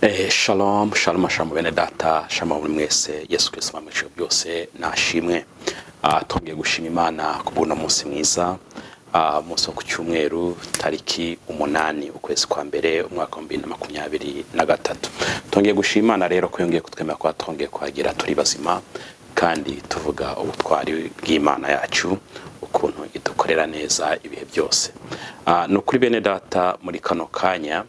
Shalom, shalom, shalom bene data, shalom muri mwese, Yesu Kristo mwamico byose nashimwe. Tongeye gushima Imana kubona umunsi mwiza, umunsi wo ku cyumweru tariki 8 ukwezi kwa mbere umwaka wa 2023. Tongeye gushima Imana rero ko yongeye kutwemera ko tongeye kwagira turi bazima kandi tuvuga ubutwari bw'Imana yacu ukuntu idukorera neza ibihe byose. No kuri bene data muri kano kanya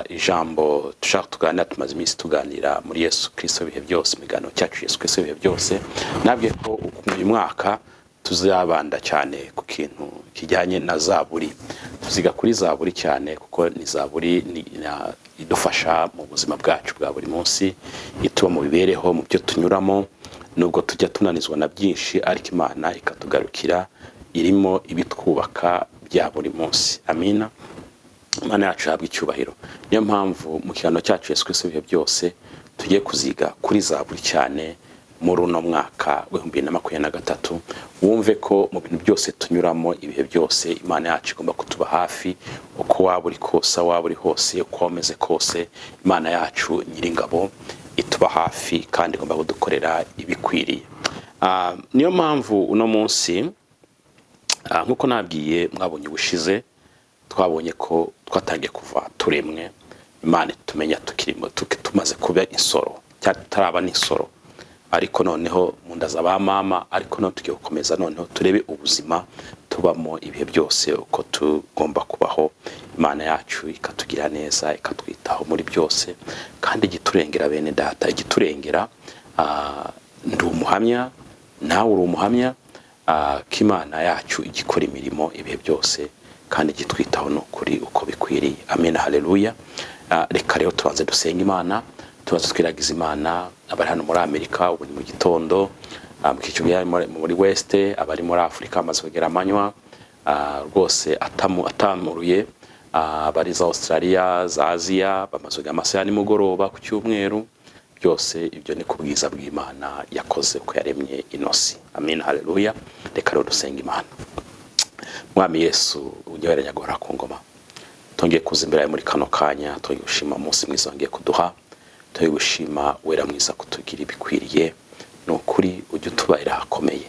ijambo tushaka tuganira tumaze iminsi tuganira muri Yesu Kristo bihe byose migano cyacu Yesu Kristo bihe byose nabwiye ko uyu mwaka tuzabanda cyane ku kintu kijyanye na zaburi, tuziga kuri zaburi cyane kuko ni zaburi idufasha mu buzima bwacu bwa buri munsi, ituba mu bibereho mu byo tunyuramo, nubwo tujya tunanizwa na byinshi ariko Imana ikatugarukira irimo ibitwubaka bya buri munsi. Amina. Imana yacu habwa icyubahiro. Niyo mpamvu mu kiganiro cyacu Yesu Kristo bihe byose tugiye kuziga kuri zaburi cyane muri uno mwaka wa 2023. Wumve ko mu bintu byose tunyuramo ibihe byose Imana yacu igomba kutuba hafi, uko waba uri kose waba uri hose uko wameze kose, Imana yacu nyiringabo ituba hafi kandi igomba kudukorera ibikwiriye. Niyo mpamvu uno munsi nkuko nabwiye mwabonye ubushize twabonye ko twatangiye kuva turemwe Imana tumenya tukirimo tumaze kuba insoro cyaraba n'isoro, ariko noneho munda zaba mama, ariko no tugiye gukomeza noneho turebe ubuzima tubamo ibihe byose uko tugomba kubaho. Imana yacu ikatugira neza ikatwitaho muri byose kandi igiturengera bene data, igiturengera ndi umuhamya nawe uri umuhamya k'Imana yacu igikora imirimo ibihe byose kandi gitwitaho no kuri uko bikwiriye. Amen, haleluya. Reka rero tubanze dusenga Imana, tubanze twiragiza Imana. Abari hano muri Amerika ubu ni mu gitondo, mu kicubiya muri West, abari muri Afrika amaze kugera amanywa rwose atamuruye, abari za Australia za Asia bamaze kugera amasaha nimugoroba ku cyumweru. Byose ibyo ni kubwiza bw'Imana yakoze uko yaremye inosi. Amen, haleluya. Reka rero dusenga Imana. Mwami Yesu unyoheranya gora ku ngoma, tongeye kuzimbira muri kano kanya, tongeye gushima umunsi mwiza ngiye kuduha, tongeye gushima wera mwiza kutugira ibikwiriye, no kuri ujye tubaira hakomeye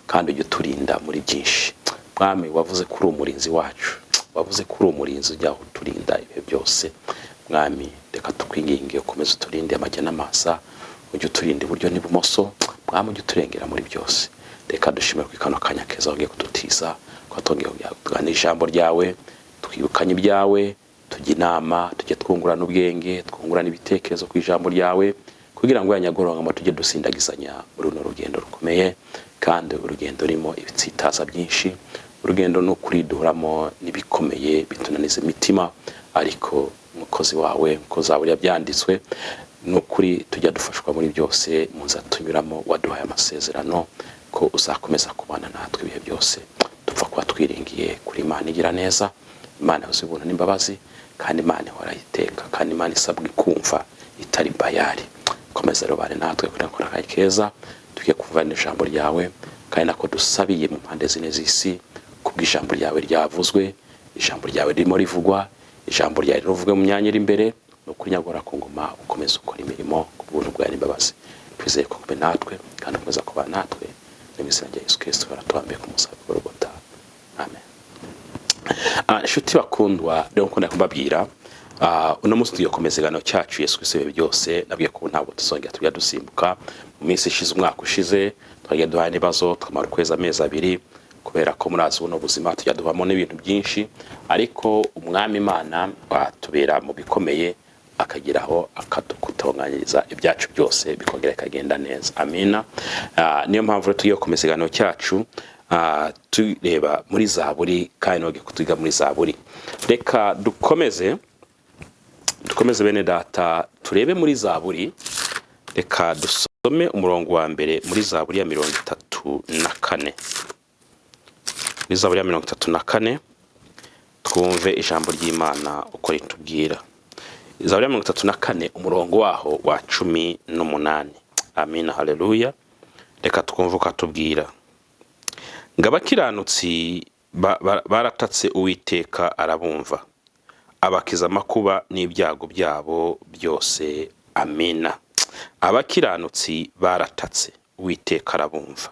kandi ujye turinda muri byinshi. Mwami wavuze kuri umurinzi wacu, wavuze kuri umurinzi ujya uturinda ibihe byose. Mwami reka tukwinginge ukomeze turinde amajya n'amasa, ujye uturinde iburyo n'ibumoso. Mwami ujye turengera muri byose. Reka dushimire ku kano kanya keza ugiye kudutiza, twatongeye kuganira ijambo ryawe, twibukanye ibyawe, tujya inama, tujye twungurana ubwenge, twungurana ibitekerezo ku ijambo ryawe, kugira ngo yanyagoronga tujye dusindagizanya muri runo rugendo rukomeye kandi urugendo rimo ibitsitaza byinshi, urugendo no kuriduramo nibikomeye bitunanize imitima, ariko umukozi wawe umukozi wawe yabyanditswe no kuri tujya dufashwa muri byose muza tunyuramo, waduhaye amasezerano ko uzakomeza kubana natwe ibihe byose. Tupfa kuba twiringiye kuri Imana igira neza, Imana uzibona n'imbabazi kandi Imana ihora iteka kandi Imana isabwa ikumva itari bayari. Komeza rero bane natwe kuri akora kayi keza tugiye kuvana ijambo ryawe kandi nako dusabiye mu mpande zine z'isi kubw'ijambo ryawe ryavuzwe, ijambo ryawe ririmo rivugwa, ijambo ryawe rivuga mu myanya iri imbere no kunyagora ku ngoma, ukomeza ukora imirimo ku buntu bwawe n'imbabazi. Twizeye ko kube natwe kandi ukomeza kuba natwe mu izina rya Yesu Kristo baratuhambe ku musaraba w'Igorogota. Amen. Inshuti bakundwa, rero nkunda kubabwira uno munsi tugiye komeza igano cyacu Yesu Kristo byose. Nabwiye ko ntabwo tuzongera tujya dusimbuka mu minsi ishize, umwaka ushize twagiye duhana ibibazo twamara ukwezi amezi 2 kubera ko murazi buno buzima tujya duhamo n'ibintu byinshi, ariko umwami Imana watubera mu bikomeye akagiraho akadukutonganyiriza ibyacu byose bikongera kagenda neza. Amina. Niyo mpamvu tugiye komeza igano cyacu tureba muri zaburi kandi no kutwiga muri zaburi. Reka dukomeze bene data turebe muri zaburi. Reka dusome umurongo wa mbere muri zaburi ya 34. Muri zaburi ya 34 twumve ijambo ry'Imana uko ritubwira. Zaburi ya 34 umurongo waho wa 18. Amina, haleluya. Reka twumvuka tubwira. Ngabakiranutsi baratatse Uwiteka arabumva, abakiza amakuba n'ibyago byabo byose. Amina. Abakiranutsi baratatse, Uwiteka arabumva,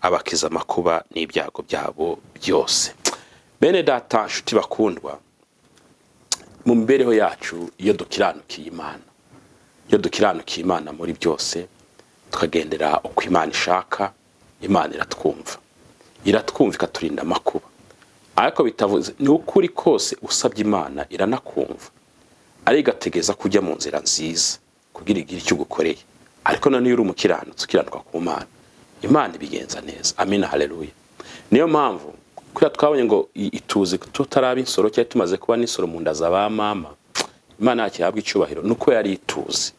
abakiza amakuba n'ibyago byabo byose. Bene data nshuti bakundwa, mu mibereho yacu iyo dukiranukiye Imana muri byose, tukagendera uko Imana ishaka, Imana iratwumva ikaturinda amakuba. Ariko bitavuze ni ukuri kose usabye Imana iranakumva, ari igategeza kujya mu nzira nziza kugira igire icyo gukoreye. Ariko none iyo uri umukiranutsi ukiranuka ku Mana, Imana ibigenza neza. Amina, haleluya. Niyo mpamvu kuko twabonye ngo ituze tutaraba insoro cyangwa tumaze kuba n'isoro mu nda za ba mama, Imana yakihabwa icyubahiro nuko yari ituze,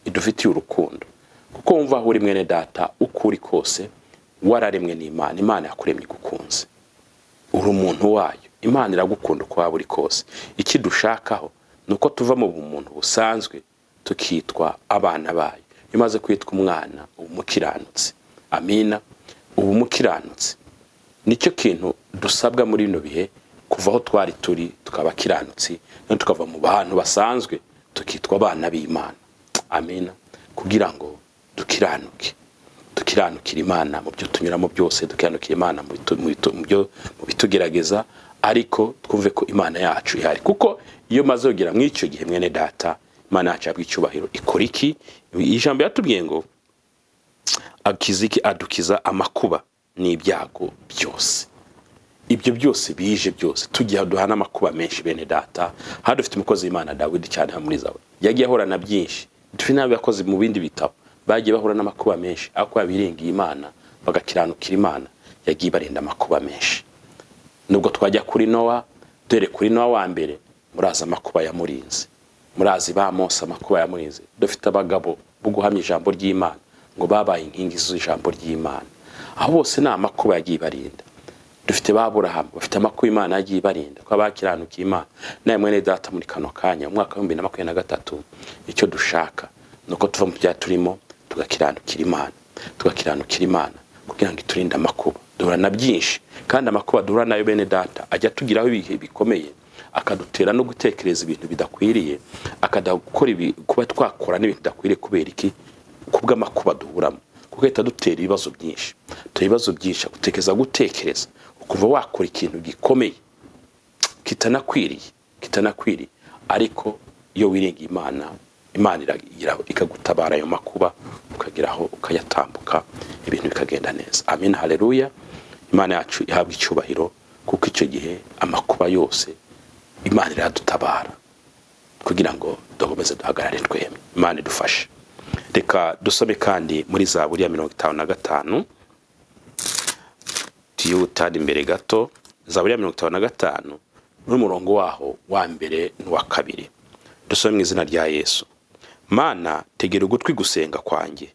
idufitiye urukundo. Kuko wumva aho uri mwene data, ukuri kose wararemwe n'Imana. Imana yakuremye gukunze, uri umuntu wayo. Imana iragukunda uko waba uri kose. Ikidushakaho nuko tuva mu bumuntu busanzwe tukitwa abana bayo. Imaze kwitwa umwana, umukiranutsi. Amina. Umukiranutsi nicyo kintu dusabwa muri bino bihe, kuva aho twari turi tukaba kiranutsi, none tukava mu bantu basanzwe tukitwa abana b'Imana. Amina. Kugira ngo dukiranukire Imana mu byo tunyuramo byose, dukiranukire Imana mu bitugerageza, ariko twumve ko Imana yacu ihari. Kuko iyo maze kugira mw'icyo gihe mwene data, Imana yacu yabw'icyubahiro ikora iki? Ijambo yatubwiye ngo adukiza amakuba n'ibyago byose. Ibyo byose bije byose tugiye duhana amakuba menshi bene data. Hano dufite umukozi w'Imana Dawidi cyane muri Zaburi, yagiye ahora na byinshi. Dufite n'abo yakoze mu bindi bitabo bagiye bahura n'amakuba menshi, ariko yabiringiye Imana bagakiranukira Imana, yagiye barinda amakuba menshi. Nubwo twajya kuri Nowa, dore kuri Nowa wa mbere, muraza amakuba yamurinze, murazi ba Mose amakuba yamurinze. Dufite abagabo bo guhamya ijambo ry'Imana ngo babaye inkingi z'ijambo ry'Imana, aho bose ni amakuba yagiye barinda. Dufite ba Aburahamu bafite amakuba Imana yagiye barinda, ko abakiranukiye Imana. Nawe mwene data, muri kano kanya umwaka wa 2023, icyo dushaka nuko tuva mu bya turimo tugakiranukira Imana kugira ngo iturinde amakuba. Duhura na byinshi, kandi amakuba duhura nayo bene data ajya tugiraho ibihe bikomeye, akadutera no gutekereza ibintu bidakwiriye, akadakora kuba twakora n'ibintu bidakwiriye. Kubera iki? Kubw'amakuba duhuramo. Kuko leta dutera ibibazo byinshi, gutekereza ukuva wakora ikintu gikomeye kitanakwiriye. Ariko iyo wiringa Imana ikagutabara ayo makuba, ukageraho ukayatambuka, ibintu bikagenda neza. Amina, haleluya. Imana yacu ihabwa icyubahiro, kuko icyo gihe amakuba yose Imana iradutabara kugira ngo dukomeze duhagarare twemye. Imana idufashe. Reka dusome kandi muri Zaburi ya 55, tuyutane imbere gato. Zaburi ya 55 n'umurongo waho wa mbere n'uwa kabiri. Dusome mu izina rya Yesu. Mana, tegera ugutwi gusenga kwanjye,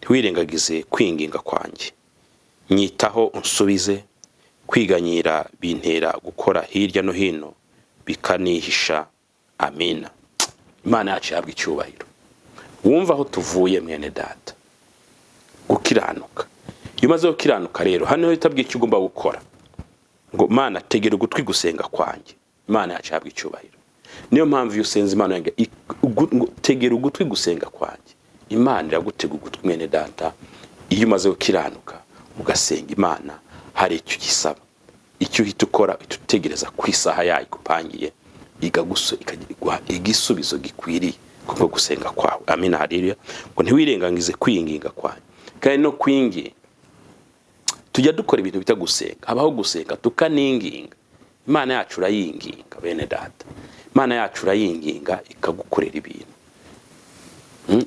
ntiwirengagize kwinginga kwanjye. Nyitaho unsubize, kwiganyira bintera gukora hirya no hino bikanihisha. Amina. Imana yacu ihabwa icyubahiro. Wumva aho tuvuye mwene data, gukiranuka. Iyo umaze gukiranuka rero, hano hitabwiye icyo ugomba gukora, ngo Mana, tegera ugutwi gusenga kwanjye. Imana yacu ihabwa icyubahiro. Niyo mpamvu iyo usenze Imana yange, tegera ugutwi gusenga kwanjye, Imana iragutega ugutwi mwene data. Iyo umaze gukiranuka ugasenga Imana, hari icyo gisaba, icyo uhita ukora, itutegereza ku isaha yayo ikupangiye, ikaguha igisubizo gikwiriye kubwo gusenga kwawe. Amina, haleluya. Ngo ntiwirengagize kwinginga kwanjye. Kandi no kwinginga, tujya dukora ibintu bita gusenga. Habaho gusenga tukaninginga. Imana yacu urayinginga bene data. Imana yacu urayinginga ikagukorera ibintu.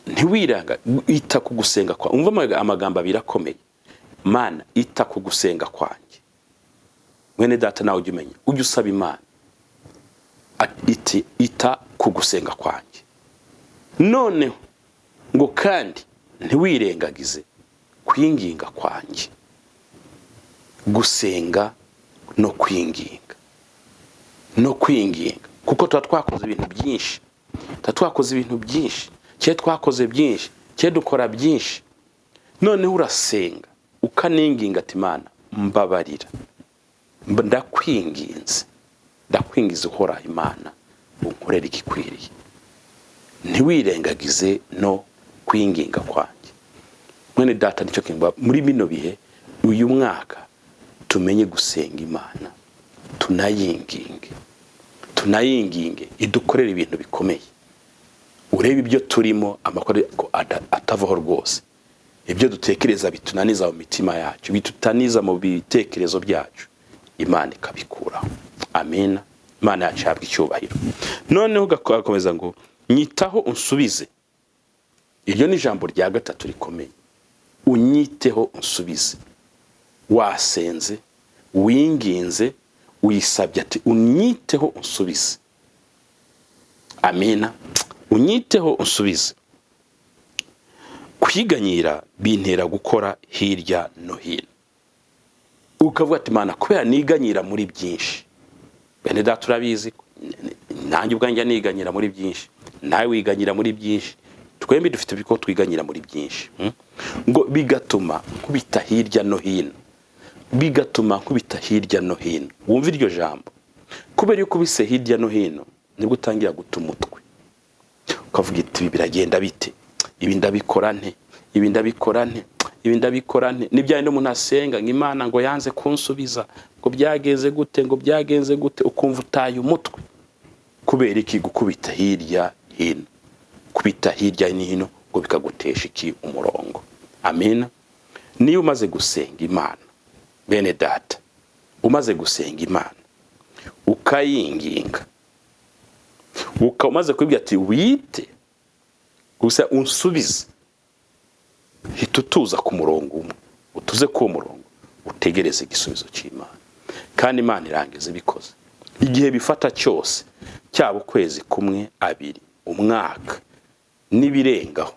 Ntiwiranga, ita ku gusenga kwa. Umva amagambo abirakomeye. Mana, ita ku gusenga kwanjye. Mwene data, nawe ujye umenya, ujye usaba Imana ita ku gusenga kwanjye. Noneho ngo kandi ntiwirengagize kwinginga kwanjye. Gusenga no kwinginga, kuko twakoze ibintu byinshi, twakoze byinshi, dukora byinshi. Noneho urasenga ukaninginga ati Mana, mbabarira, ndakwinginze uhora Imana, unkorera igikwiriye, ntiwirengagize no kwinginga kwanjye. Mwene data, nicyo kimba muri bino bihe uyu mwaka tumenye gusenga Imana, tunayinginge idukorera ibintu bikomeye. Urebe ibyo turimo amakore atavaho rwose, ibyo dutekereza bitunaniza mu mitima yacu, bitutaniza mu bitekerezo byacu, Imana ikabikuraho. Amina. Imana yacu ihabwe icyubahiro. Noneho gakomeza ngo nyitaho unsubize. Iryo ni ijambo rya gatatu rikomeye. Unyiteho unsubize. Wasenze, winginze, uyisabye ati unyiteho unsubize. Amina. Unyiteho unsubize. Kwiganyira bintera gukora hirya no hino. Ukavuga ati Mana, kubera niganyira muri byinshi. Bene data turabizi, nanjye ubwanjye niganyira muri byinshi, nawe wiganyira muri byinshi, twembi dufite biko twiganyira muri byinshi. Ngo bigatuma kubita hirya no hino. Wumva iryo jambo. Kubera yuko bise hirya no hino, nibwo utangira guta umutwe. Ukavuga iti biragenda bite? Ibi ndabikora nte? Nibyaye no munasenga ng'Imana ngo yanze kunsubiza, ngo byagenze gute, ukumva utaye umutwe. Kubera iki? Gukubita hirya hino. Kubita hirya hino ngo bikagutesha iki? Umurongo. Amina. Niyo umaze gusenga Imana, bene data, umaze gusenga Imana ukayinginga, umaze kubwira ati wite gusa unsubize, hitutuza ku murongo umwe, utuze ku murongo, utegereze igisubizo cy'Imana. Kandi Imana irangiza bikoze. Igihe bifata cyose, cyaba ukwezi kumwe, 2, umwaka nibirengaho,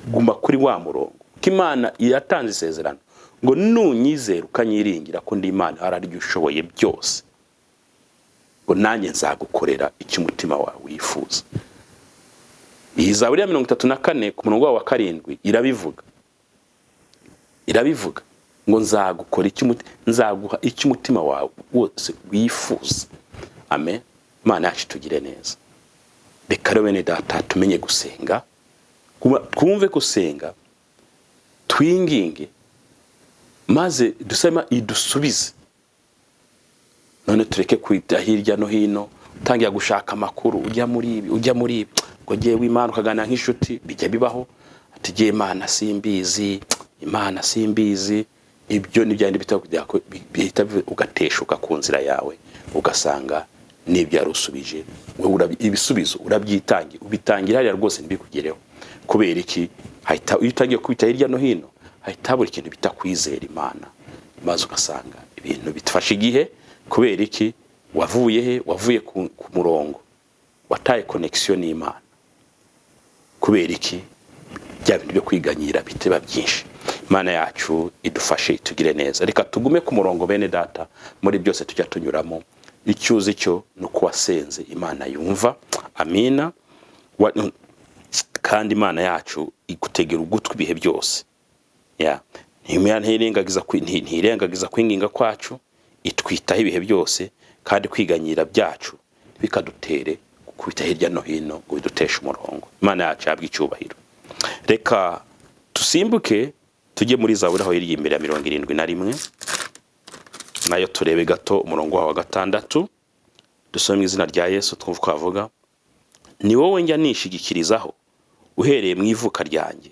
guma kuri wa murongo. Imana yatanze isezerano ngo nunyizera ukanyiringira ko ndi Imana araryo ushoboye byose, ngo nanjye nzagukorera icyo umutima wawe wifuza. Iyi Zaburi ya 34 ku murongo wa 7 irabivuga ngo nzagukora nzaguha icyo umutima wawe wose wifuza. Amen. Imana yacu tugire neza. Reka rero bene data tumenye gusenga, twumve gusenga, twinginge, maze dusema idusubize. None tureke kwita hirya no hino, utangiye gushaka amakuru, ujya muri ibi ngo jewe Imana ukagana nk'inshuti, bijya bibaho ati je Imana simbizi. Ibyo nibyandi bihita ugateshuka ku nzira yawe, ugasanga nibyo yarusubije. Wewe ibisubizo ubitangira hariya rwose ntibikugereho. Kubera iki? Hahita utangiye kwita hirya no hino, hahita buri kintu bitakwizera Imana, maze ugasanga ibintu bitfashe igihe. Kubera iki? Wavuye ku murongo, wataye connection n'Imana. Kubera iki? Bya bintu byo kwiganyira biteba byinshi. Imana yacu idufashe itugire neza. Reka tugume ku murongo bene data, muri byose tujya tunyuramo. Icyuzi cyo nuko wasenze Imana yumva. Amina. Kandi Imana yacu igutegera ugutwi ibihe byose. Ntirengagiza kwinginga kwacu, itwitaho ibihe byose, kandi kwiganyira byacu bikadutere gukubita hirya no hino ngo biduteshe umurongo. Imana yacu yabwe icyubahiro. Reka tusimbuke tujye muri Zaburi aho iri imbere ya 71, nayo turebe gato umurongo wa 6. Dusome izina rya Yesu twavuga, ni wowe njya nishigikirizaho uhereye mu ivuka ryanjye,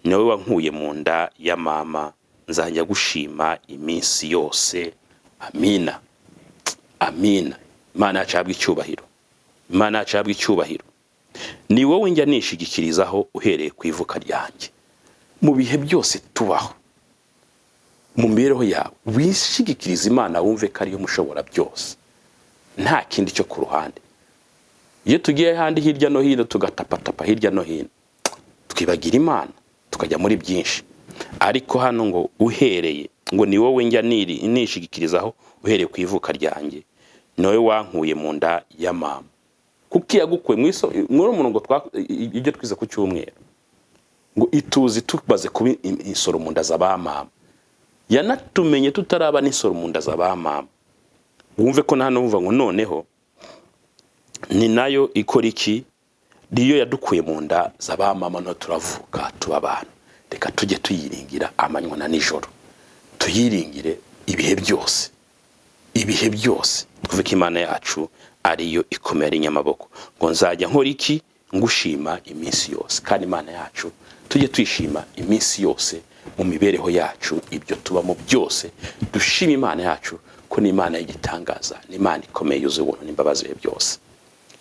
ni wowe wankuye mu nda ya mama, nzajya gushima iminsi yose. Amina. Imana yacu yabwe icyubahiro. Ni wowe njya nishigikirizaho uhereye ku ivuka ryanjye. Mu bihe byose tubaho, mu mibereho yawe, wishigikiriza Imana, wumve ko ariyo mushobora byose, nta kindi cyo ku ruhande. Iyo tugiye handi hirya no hino, tugatapatapa hirya no hino, twibagira Imana, tukajya muri byinshi. Ariko hano ngo uhereye, ngo ni wowe njya nishigikirizaho uhereye ku ivuka ryanjye, ni wowe wankuye mu nda ya mama. Kuki yagukuye muri umurongo ibyo twize ku cyumweru, ngo ituzi tubaze kuba insoro mu nda z'abamama, yanatumenye tutaraba n'insoro mu nda z'abamama. Wumve ko hano wumva ngo noneho ni nayo ikora iki? Niyo yadukuye mu nda z'abamama no turavuka tuba abantu. Reka tujye tuyiringira amanywa na nijoro, tuyiringire ibihe byose, ibihe byose. Tuvuga Imana yacu ariyo ikomera inyamaboko, ngo nzajya nkora iki? Ngushima iminsi yose. Kandi Imana yacu tujye tuyishima iminsi yose mu mibereho yacu, ibyo tubamo byose dushima Imana yacu ko ni Imana y'igitangaza, ni Imana ikomeye yuzuye ubuntu n'imbabazi bihe byose.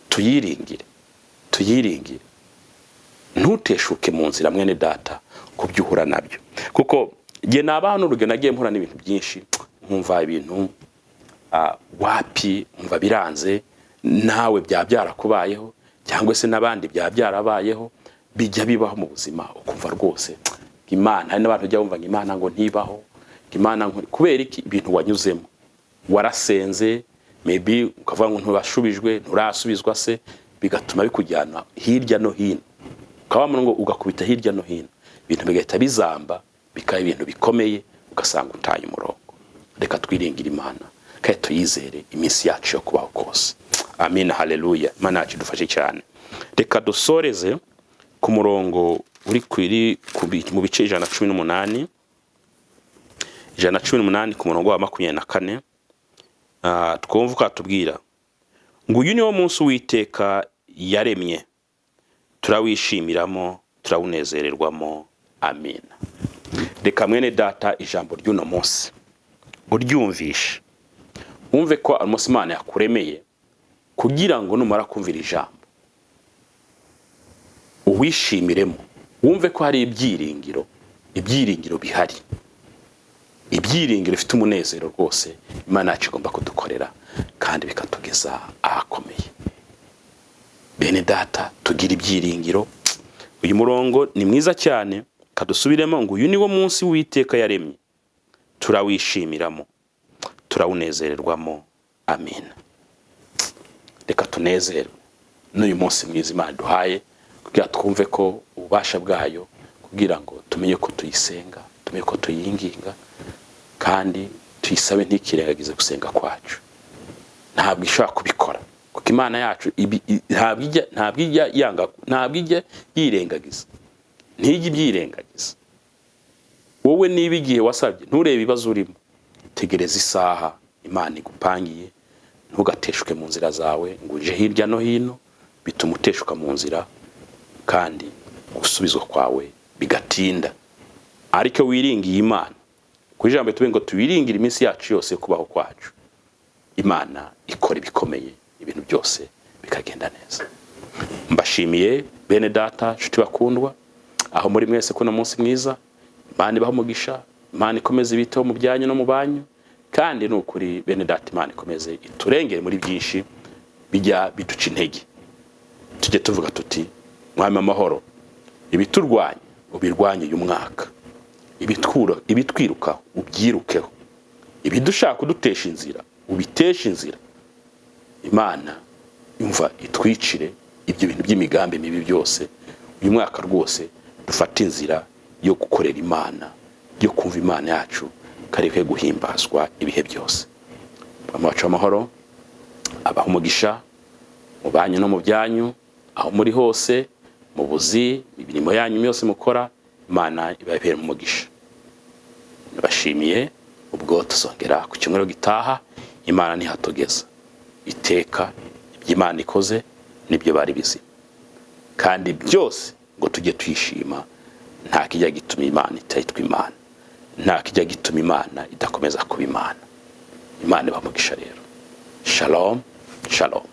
Tuyiringire, tuyiringire, ntuteshuke mu nzira mwene data ku byo uhura nabyo, kuko nge n'abantu urugendo nagiye mpura n'ibintu byinshi, nkumva ibintu wapi umva biranze, nawe byarakubayeho cyangwa se n'abandi byarabayeho, bijya bibaho mu buzima ukumva rwose Imana, hari n'abantu ujya bumva ngo Imana ngo ntibaho, Imana kubera iki? Ibintu wanyuzemo, warasenze, maybe ukavuga ngo ntubashubijwe, nturasubizwa se, bigatuma bikujyana hirya no hino, ukabamo ngo ugakubita hirya no hino, ibintu bigahita bizamba, bikaba ibintu bikomeye, ugasanga utaye umurongo. Reka twiringire Imana kandi tuyizere iminsi yacu yo kubaho kose. Amina, haleluya. Imana yacu dufashe cyane. Reka dusoreze ku murongo uri mu bice 118 ku murongo wa 24. Twumva ukatubwira ngo uyu niwo munsi Uwiteka yaremye, turawishimiramo, turawunezererwamo. Amina. Reka mwene data ijambo ry'uno munsi uryumvishe, wumve ko umunsi Imana yakuremeye kugira ngo numara kumvira ijambo uwishimiremo, wumve ko hari ibyiringiro bihari, ibyiringiro bifite umunezero rwose Imana yacu igomba kudukorera kandi bikatugeza ahakomeye. Bene data, tugira ibyiringiro. Uyu murongo ni mwiza cyane, kadusubiremo ngo uyu niwo munsi Uwiteka yaremye, turawishimiramo, turawunezererwamo. Amina. Reka tunezerwe n'uyu munsi mwiza Imana duhaye, kugira twumve ko ububasha bwayo, kugira ngo tumenye ko tuyisenga, tumenye ko tuyinginga, kandi tuyisabe ntikirengagize gusenga kwacu. Ntabwo ishobora kubikora, kuko Imana yacu ntabwo ijya yirengagiza, ntijya ibyirengagiza. Wowe niba igihe wasabye nturebe ibibazo urimo, tegereza isaha Imana igupangiye, ntugateshuke mu nzira zawe ngo uje hirya no hino, bituma uteshuka mu nzira kandi gusubizwa kwawe bigatinda. Ariko wiringiye Imana, ku ijambo tuvuga ngo tuwiringire iminsi yacu yose kubaho kwacu, Imana ikora ibikomeye, ibintu byose bikagenda neza. Mbashimiye bene data, nshuti bakundwa, aho muri mwese kuno munsi mwiza. Imana ibahe umugisha, Imana ikomeze ibiteho mu byanyu no mu banyu, kandi nukuri bene data Imana ikomeze iturengere muri byinshi bijya biduca intege. Tujye tuvuga tuti Mwami amahoro, ibiturwanya ubirwanye uyu mwaka, ibitwiruka ubyirukeho, ibidushaka kudutesha inzira ubitesha inzira. Imana yumva itwicire ibyo bintu by'imigambi mibi byose. Uyu mwaka rwose dufata inzira yo gukorera Imana, yo kumva Imana yacu, kareke guhimbazwa ibihe byose. Amacu amahoro abaho umugisha mu banyu no mu byanyu, aho muri hose, mu buzi, imirimo yanyu yose mukora, Imana ibabere mu mugisha. Nabashimiye, ubwo tuzongera ku cyumweru gitaha. Imana ntihatugeza iteka, iby'Imana ikoze nibyo bari bizima, kandi byose ngo tujye twishima. Nta kijya gituma Imana ititwa Imana, nta kijya gituma Imana idakomeza kuba Imana. Imana ibamugisha rero. Shalom, shalom.